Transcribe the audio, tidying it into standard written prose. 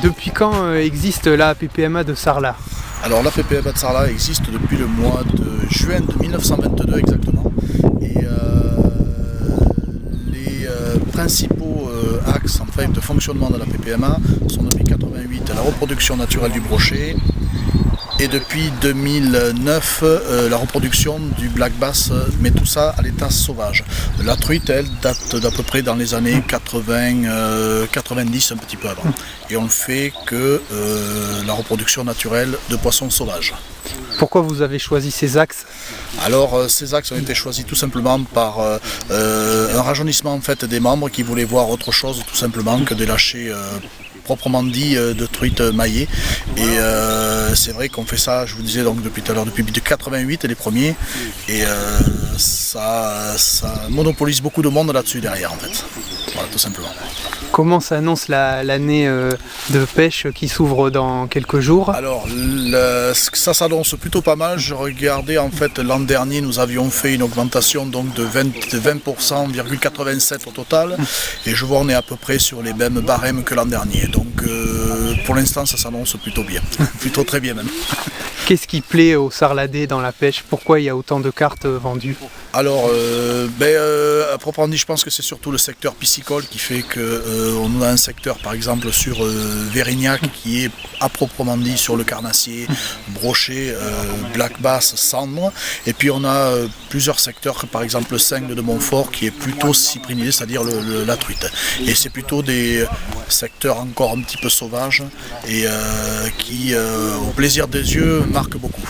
Depuis quand existe la PPMA de Sarlat? Alors la PPMA de Sarlat existe depuis le mois de juin de 1922 exactement. Et les principaux axes de fonctionnement de la PPMA sont depuis 1988 la reproduction naturelle du brochet et depuis 2009 la reproduction du black bass, mais tout ça à l'état sauvage. La truite, elle, date d'à peu près dans les années 80-90, un petit peu avant. Et on ne fait que la reproduction naturelle de poissons sauvages. Pourquoi vous avez choisi ces axes? Alors ces axes ont été choisis tout simplement par un rajeunissement en fait, des membres qui voulaient voir autre chose tout simplement que des lâchers proprement dit de truites maillées. Et c'est vrai qu'on fait ça, je vous disais donc depuis tout à l'heure, depuis 88 les premiers. Et ça monopolise beaucoup de monde là-dessus derrière en fait. Voilà, tout simplement. Comment s'annonce l'année de pêche qui s'ouvre dans quelques jours? Alors ça s'annonce plutôt pas mal. Je regardais en fait l'an dernier nous avions fait une augmentation donc de 20,87% au total et je vois on est à peu près sur les mêmes barèmes que l'an dernier. Donc pour l'instant ça s'annonce plutôt bien, plutôt très bien même. Qu'est-ce qui plaît aux Sarladais dans la pêche? Pourquoi il y a autant de cartes vendues? Alors, à proprement dit, je pense que c'est surtout le secteur piscicole qui fait qu'on a un secteur, par exemple, sur Vérignac, qui est à proprement dit sur le carnassier, brochet, black bass, cendre. Et puis on a plusieurs secteurs, par exemple le Seigle de Montfort, qui est plutôt cyprinisé, c'est-à-dire la truite. Et c'est plutôt des secteurs encore un petit peu sauvages et qui, au plaisir des yeux, marquent beaucoup.